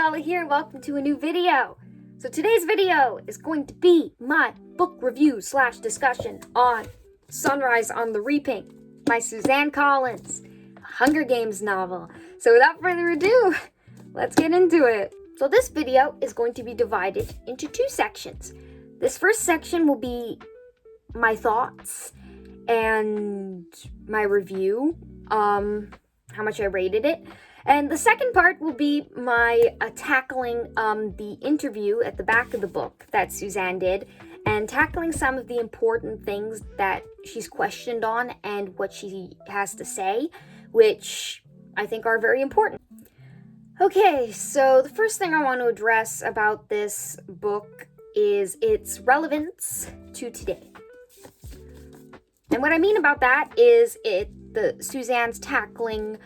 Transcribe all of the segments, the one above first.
Lala here, and welcome to a new video. So today's video is going to be my book review / discussion on Sunrise on the Reaping by Suzanne Collins, a Hunger Games novel. So without further ado, let's get into it. So this video is going to be divided into two sections. This first section will be my thoughts and my review, how much I rated it. And the second part will be my tackling the interview at the back of the book that Suzanne did, and tackling some of the important things that she's questioned on and what she has to say, which I think are very important. Okay, so the first thing I want to address about this book is its relevance to today. And what I mean about that is Suzanne's tackling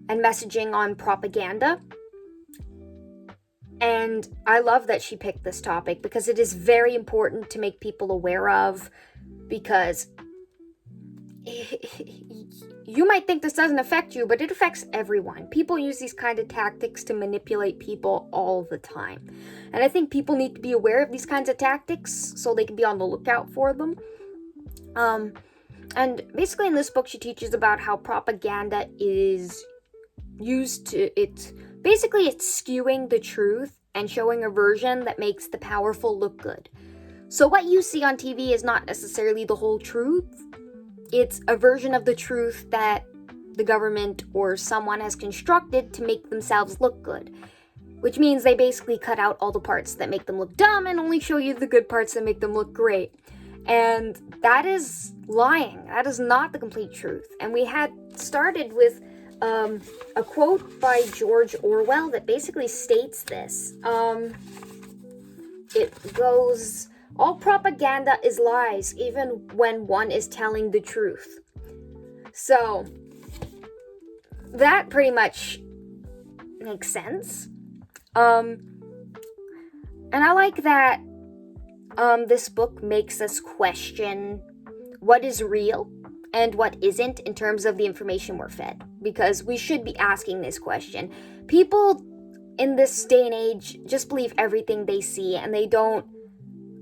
and messaging on propaganda. And I love that she picked this topic because it is very important to make people aware of, because you might think this doesn't affect you, but it affects everyone. People use these kind of tactics to manipulate people all the time. And I think people need to be aware of these kinds of tactics so they can be on the lookout for them. And basically in this book, she teaches about how propaganda is used to, it's skewing the truth and showing a version that makes the powerful look good. So what you see on TV is not necessarily the whole truth. It's a version of the truth that the government or someone has constructed to make themselves look good. Which means they basically cut out all the parts that make them look dumb and only show you the good parts that make them look great. And that is lying. That is not the complete truth. And we had started with a quote by George Orwell that basically states this. It goes, "All propaganda is lies, even when one is telling the truth." So, that pretty much makes sense. And I like that this book makes us question what is real and what isn't in terms of the information we're fed. Because we should be asking this question. People in this day and age just believe everything they see, and they don't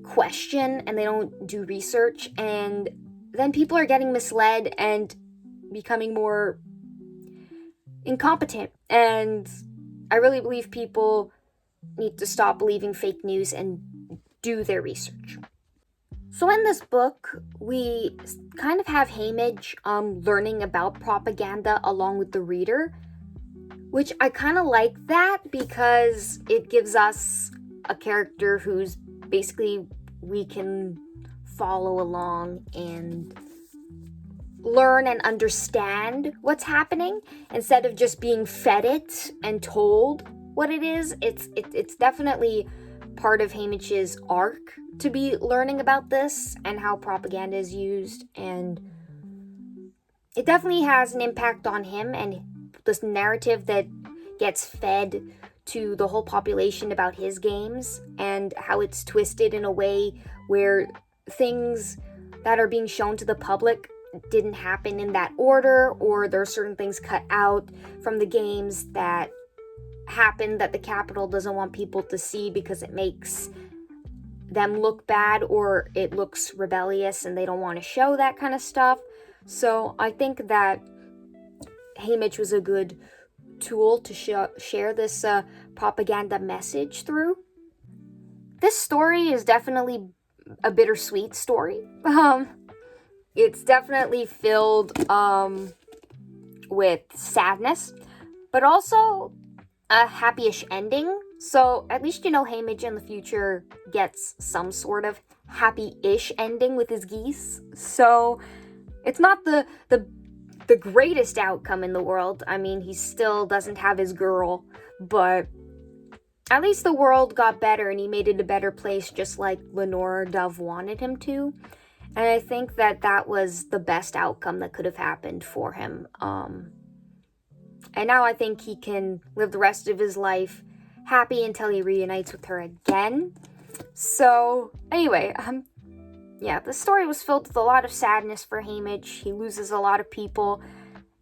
question and they don't do research, and then people are getting misled and becoming more incompetent. And I really believe people need to stop believing fake news and do their research. So in this book, we kind of have Haymitch learning about propaganda along with the reader, which I kind of like that because it gives us a character who's basically we can follow along and learn and understand what's happening instead of just being fed it and told what it is. It's definitely part of Haymitch's arc to be learning about this and how propaganda is used, and it definitely has an impact on him and this narrative that gets fed to the whole population about his games, and how it's twisted in a way where things that are being shown to the public didn't happen in that order, or there are certain things cut out from the games that happen that the Capitol doesn't want people to see because it makes them look bad or it looks rebellious and they don't want to show that kind of stuff. So I think that Haymitch was a good tool to share this propaganda message through. This story is definitely a bittersweet story. It's definitely filled with sadness, but also a happy-ish ending. So at least Haymitch in the future gets some sort of happy-ish ending with his geese. So it's not the greatest outcome in the world. I mean, he still doesn't have his girl, but at least the world got better and he made it a better place, just like Lenore Dove wanted him to. And I think that was the best outcome that could have happened for him. And now I think he can live the rest of his life happy until he reunites with her again. So, anyway, yeah, the story was filled with a lot of sadness for Haymitch. He loses a lot of people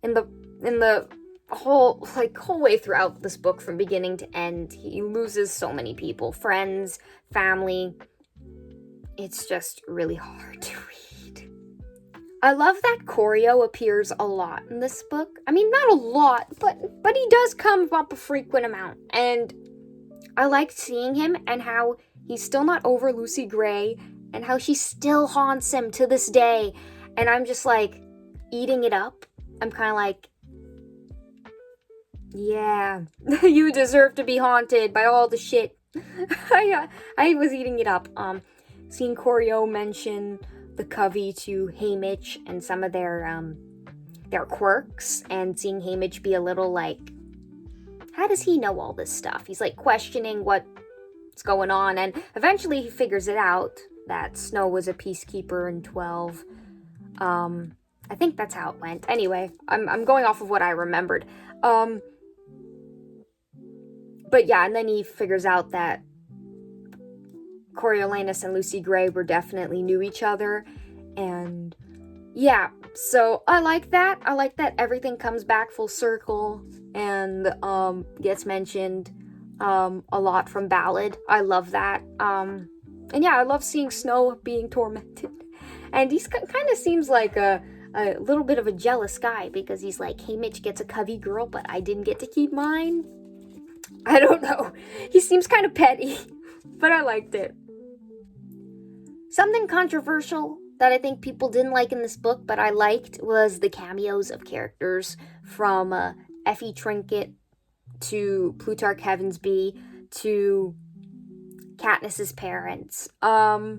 in the whole way throughout this book from beginning to end, he loses so many people, friends, family. It's just really hard to read. I love that Koryo appears a lot in this book. I mean, not a lot, but he does come up a frequent amount. And I liked seeing him and how he's still not over Lucy Gray and how she still haunts him to this day. And I'm just like eating it up. I'm kind of like, yeah, you deserve to be haunted by all the shit. I was eating it up. Seeing Koryo mention the Covey to Haymitch and some of their quirks, and seeing Haymitch be a little like, how does he know all this stuff? He's like questioning what's going on, and eventually he figures it out that Snow was a peacekeeper in 12. I think that's how it went. Anyway, I'm going off of what I remembered. But yeah, and then he figures out that Coriolanus and Lucy Gray were definitely knew each other, and yeah, so I like that. I like that everything comes back full circle and gets mentioned a lot from Ballad. I love that. And yeah, I love seeing Snow being tormented, and he's kind of seems like a little bit of a jealous guy because he's like, hey, Mitch gets a Covey girl, but I didn't get to keep mine. I don't know. He seems kind of petty, but I liked it. Something controversial that I think people didn't like in this book, but I liked, was the cameos of characters from Effie Trinket to Plutarch Heavensbee to Katniss's parents. But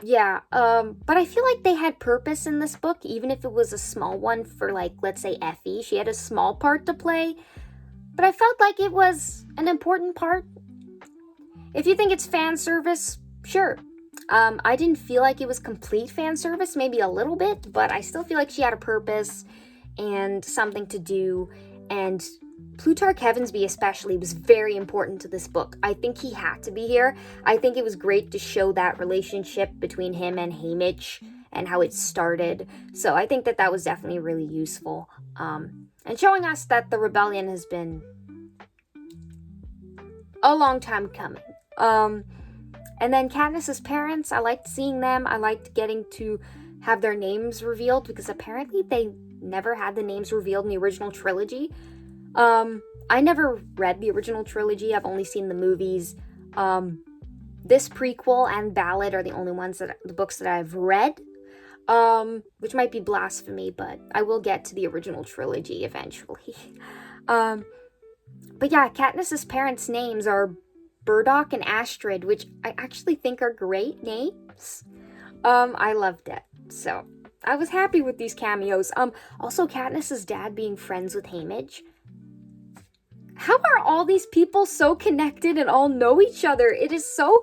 I feel like they had purpose in this book, even if it was a small one for, like, let's say Effie. She had a small part to play, but I felt like it was an important part. If you think it's fan service, sure. I didn't feel like it was complete fan service, maybe a little bit, but I still feel like she had a purpose and something to do, and Plutarch Heavensbee especially was very important to this book. I think he had to be here. I think it was great to show that relationship between him and Haymitch and how it started. So I think that was definitely really useful. And showing us that the rebellion has been a long time coming. And then Katniss's parents, I liked seeing them. I liked getting to have their names revealed because apparently they never had the names revealed in the original trilogy. I never read the original trilogy. I've only seen the movies. This prequel and Ballad are the only the books that I've read. Which might be blasphemy, but I will get to the original trilogy eventually. But yeah, Katniss's parents' names are Burdock and Astrid, which I actually think are great names. I loved it. So I was happy with these cameos. Also Katniss's dad being friends with Haymitch. How are all these people so connected and all know each other? It is so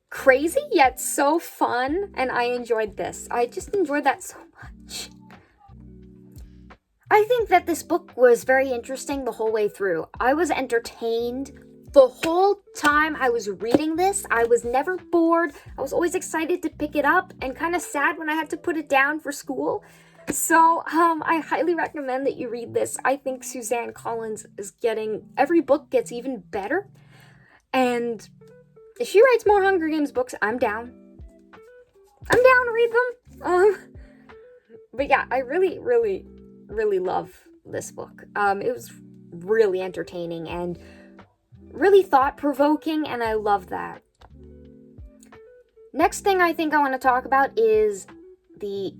crazy yet so fun, and I enjoyed this. I just enjoyed that so much. I think that this book was very interesting the whole way through. I was entertained the whole time I was reading this. I was never bored. I was always excited to pick it up and kind of sad when I had to put it down for school. So, I highly recommend that you read this. I think Suzanne Collins is every book gets even better. And if she writes more Hunger Games books, I'm down. I'm down to read them. But yeah, I really, really, really love this book. It was really entertaining and really thought-provoking, and I love that. Next thing I think I want to talk about is the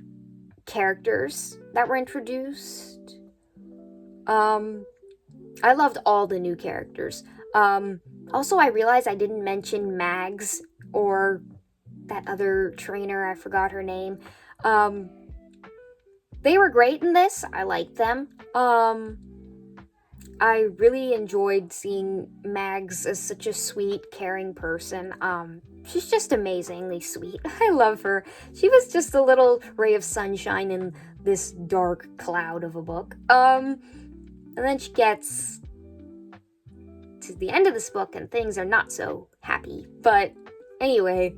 characters that were introduced. I loved all the new characters. Also, I realized I didn't mention Mags or that other trainer, I forgot her name. They were great in this. I liked them. I really enjoyed seeing Mags as such a sweet, caring person. She's just amazingly sweet. I love her. She was just a little ray of sunshine in this dark cloud of a book. And then she gets to the end of this book and things are not so happy. But anyway,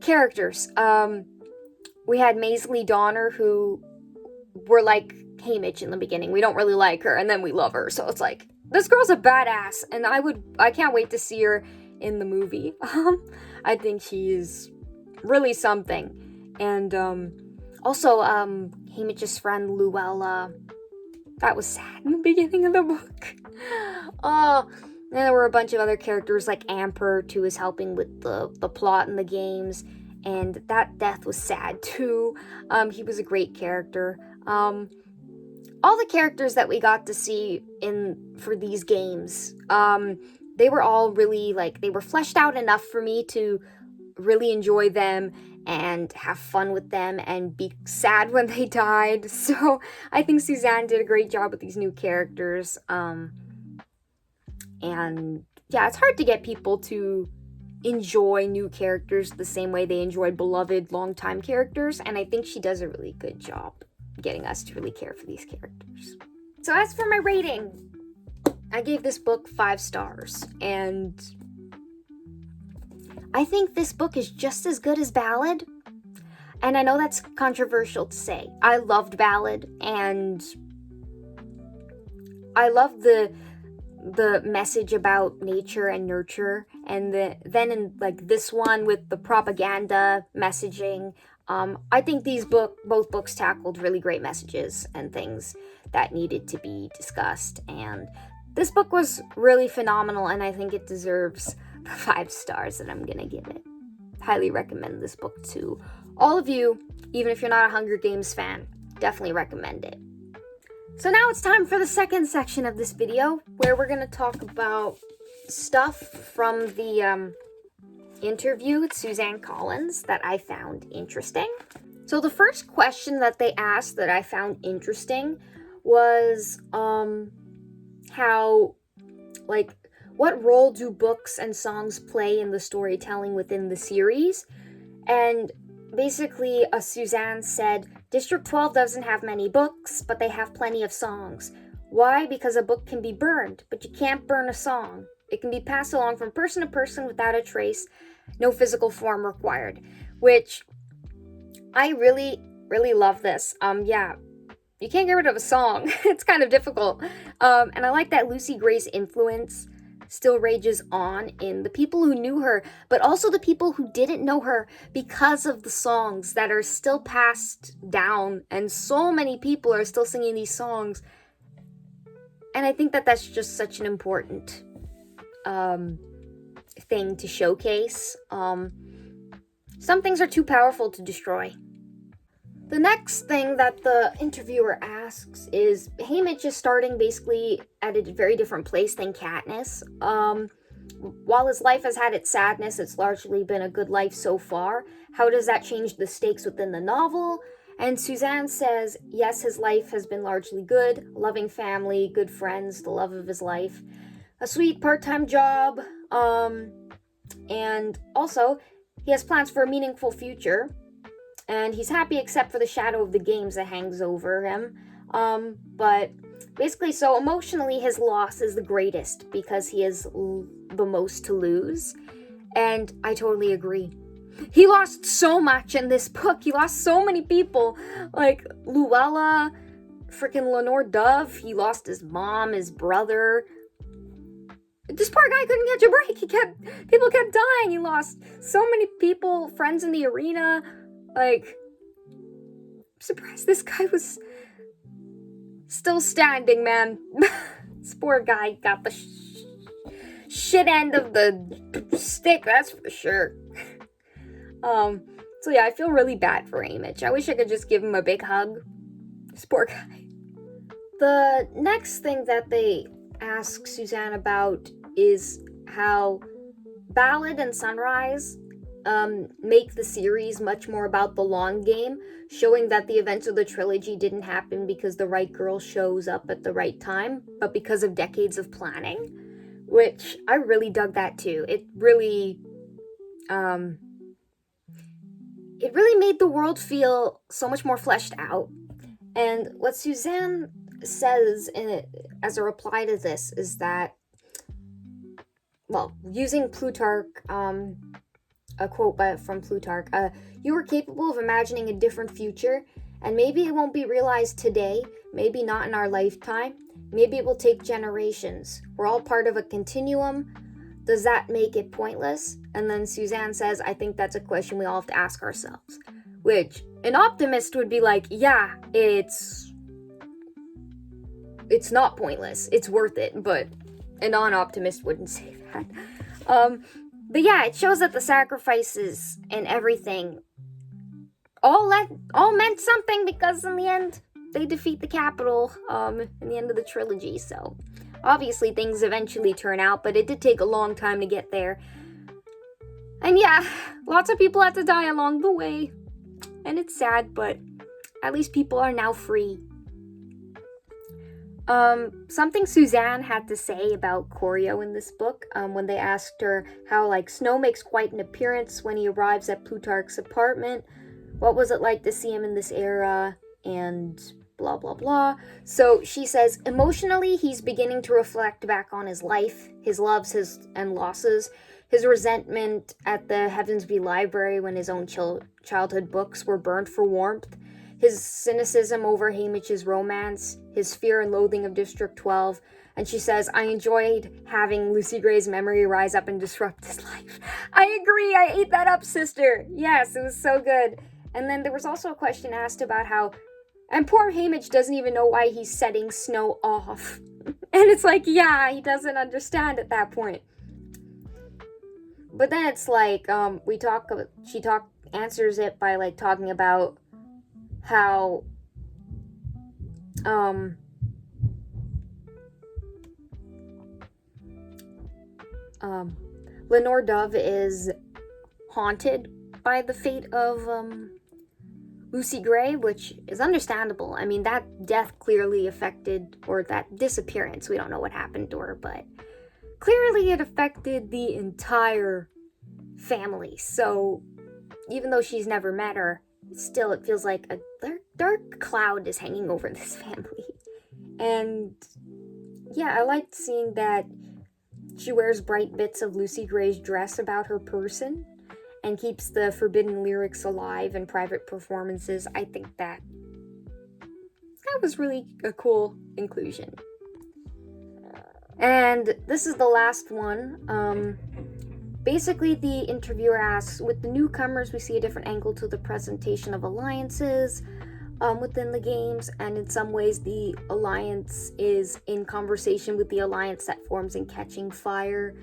characters. We had Maisley Donner, who we're like Haymitch in the beginning. We don't really like her, and then we love her. So it's like, this girl's a badass, and I can't wait to see her in the movie. I think she's really something. And also Haymitch's friend Luella. That was sad in the beginning of the book. Oh, and there were a bunch of other characters like Ampert, who was helping with the plot in the games, and that death was sad too. He was a great character. All the characters that we got to see for these games, they were all really, like, they were fleshed out enough for me to really enjoy them and have fun with them and be sad when they died. So I think Suzanne did a great job with these new characters. And yeah, it's hard to get people to enjoy new characters the same way they enjoy beloved longtime characters, and I think she does a really good job getting us to really care for these characters. So as for my rating, I gave this book 5 stars, and I think this book is just as good as Ballad. And I know that's controversial to say. I loved Ballad, and I loved the message about nature and nurture, and then in like this one with the propaganda messaging, I think both books tackled really great messages and things that needed to be discussed, and this book was really phenomenal, and I think it deserves the 5 stars that I'm gonna give it. Highly recommend this book to all of you, even if you're not a Hunger Games fan. Definitely recommend it. So now it's time for the second section of this video, where we're going to talk about stuff from the interview with Suzanne Collins that I found interesting. So the first question that they asked that I found interesting was how, like, what role do books and songs play in the storytelling within the series? And basically, Suzanne said, District 12 doesn't have many books, but they have plenty of songs. Why? Because a book can be burned, but you can't burn a song. It can be passed along from person to person without a trace, no physical form required. Which, I really, really love this. Yeah, you can't get rid of a song. It's kind of difficult. And I like that Lucy Gray's influence still rages on in the people who knew her, but also the people who didn't know her, because of the songs that are still passed down, and so many people are still singing these songs. And I think that that's just such an important thing to showcase. Some things are too powerful to destroy. The next thing that the interviewer asks is, Haymitch is starting basically at a very different place than Katniss. While his life has had its sadness, it's largely been a good life so far. How does that change the stakes within the novel? And Suzanne says, yes, his life has been largely good. A loving family, good friends, the love of his life. A sweet part-time job. And also, he has plans for a meaningful future. And he's happy except for the shadow of the games that hangs over him. But basically, so emotionally, his loss is the greatest because he has the most to lose. And I totally agree. He lost so much in this book. He lost so many people. Like Luella, freaking Lenore Dove. He lost his mom, his brother. This poor guy couldn't catch a break. People kept dying. He lost so many people, friends in the arena. Like, I'm surprised this guy was still standing, man. This poor guy got the shit end of the stick, that's for sure. So yeah, I feel really bad for Haymitch. I wish I could just give him a big hug. This poor guy. The next thing that they ask Suzanne about is how Ballad and Sunrise make the series much more about the long game, showing that the events of the trilogy didn't happen because the right girl shows up at the right time, but because of decades of planning, which I really dug that too. It really made the world feel so much more fleshed out. And what Suzanne says as a reply to this is that, well, using Plutarch, a quote from Plutarch. You are capable of imagining a different future, and maybe it won't be realized today, maybe not in our lifetime, maybe it will take generations. We're all part of a continuum. Does that make it pointless? And then Suzanne says, I think that's a question we all have to ask ourselves. Which, an optimist would be like, yeah, it's not pointless. It's worth it. But a non-optimist wouldn't say that. But yeah, it shows that the sacrifices and everything all meant something, because in the end, they defeat the Capitol in the end of the trilogy. So obviously things eventually turn out, but it did take a long time to get there. And yeah, lots of people had to die along the way. And it's sad, but at least people are now free. Something Suzanne had to say about Corio in this book, when they asked her how, like, Snow makes quite an appearance when he arrives at Plutarch's apartment. What was it like to see him in this era? And blah, blah, blah. So she says, emotionally, he's beginning to reflect back on his life, his loves, and losses, his resentment at the Heavensby Library when his own childhood books were burned for warmth, his cynicism over Haymitch's romance, his fear and loathing of District 12, and she says, I enjoyed having Lucy Gray's memory rise up and disrupt his life. I agree, I ate that up, sister. Yes, it was so good. And then there was also a question asked about how, and poor Haymitch doesn't even know why he's setting Snow off. And it's like, yeah, he doesn't understand at that point. But then it's like, she answers it by, like, talking about how, Lenore Dove is haunted by the fate of, Lucy Gray, which is understandable. I mean, that death clearly affected, or that disappearance, we don't know what happened to her, but clearly it affected the entire family. So even though she's never met her, still it feels like a dark cloud is hanging over this family. And yeah, I liked seeing that she wears bright bits of Lucy Gray's dress about her person and keeps the forbidden lyrics alive in private performances. I think that was really a cool inclusion. And this is the last one. Basically, the interviewer asks, with the newcomers, we see a different angle to the presentation of alliances within the games, and in some ways, the alliance is in conversation with the alliance that forms in Catching Fire.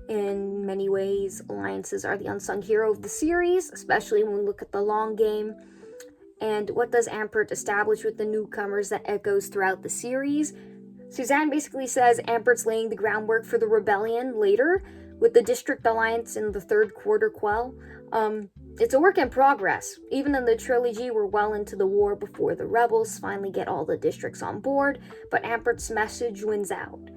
In many ways, alliances are the unsung hero of the series, especially when we look at the long game. And what does Ampert establish with the newcomers that echoes throughout the series? Suzanne basically says Ampert's laying the groundwork for the rebellion later, with the District Alliance in the third quarter quell. It's a work in progress. Even in the trilogy, we're well into the war before the rebels finally get all the districts on board, but Ampert's message wins out.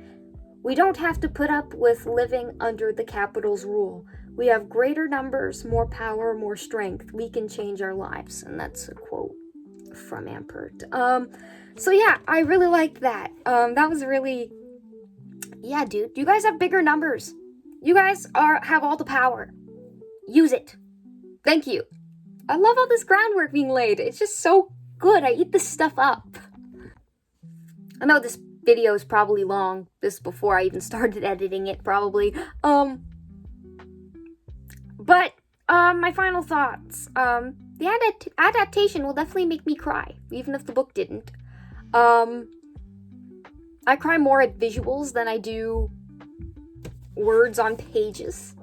We don't have to put up with living under the Capitol's rule. We have greater numbers, more power, more strength. We can change our lives. And that's a quote from Ampert. So yeah, I really liked that. That was really... Yeah, dude. You guys have bigger numbers. You guys have all the power. Use it. Thank you. I love all this groundwork being laid. It's just so good. I eat this stuff up. I know this video is probably long. This is before I even started editing it, probably. But my final thoughts. The adaptation will definitely make me cry, even if the book didn't. I cry more at visuals than I do words on pages.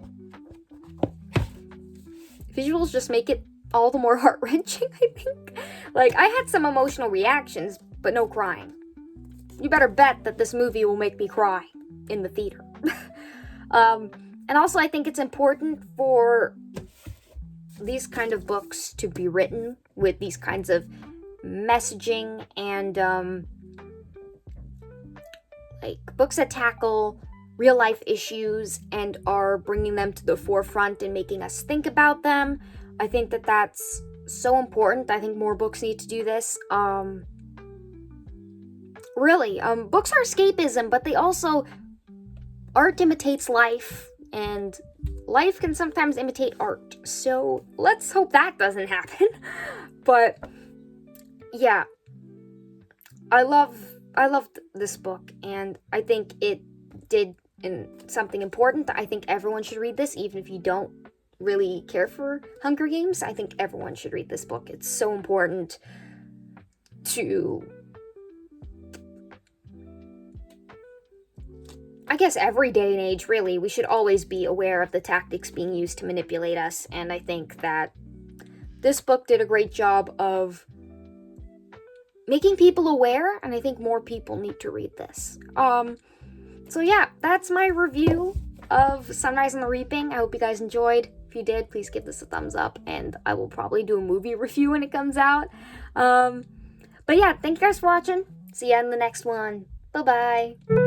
Visuals just make it all the more heart-wrenching, I think. Like, I had some emotional reactions, but no crying. You better bet that this movie will make me cry in the theater. And also, I think it's important for these kind of books to be written with these kinds of messaging and, like, books that tackle real-life issues and are bringing them to the forefront and making us think about them. I think that that's so important. I think more books need to do this. Really, books are escapism, but they also... Art imitates life, and life can sometimes imitate art. So let's hope that doesn't happen. But yeah, I loved this book, and I think it did something important. I think everyone should read this, even if you don't really care for Hunger Games. I think everyone should read this book. It's so important to, I guess, every day and age, really. We should always be aware of the tactics being used to manipulate us, and I think that this book did a great job of making people aware, and I think more people need to read this. So yeah, that's my review of Sunrise on the Reaping. I hope you guys enjoyed. If you did, please give this a thumbs up, and I will probably do a movie review when it comes out. But yeah, thank you guys for watching. See ya in the next one. Bye-bye.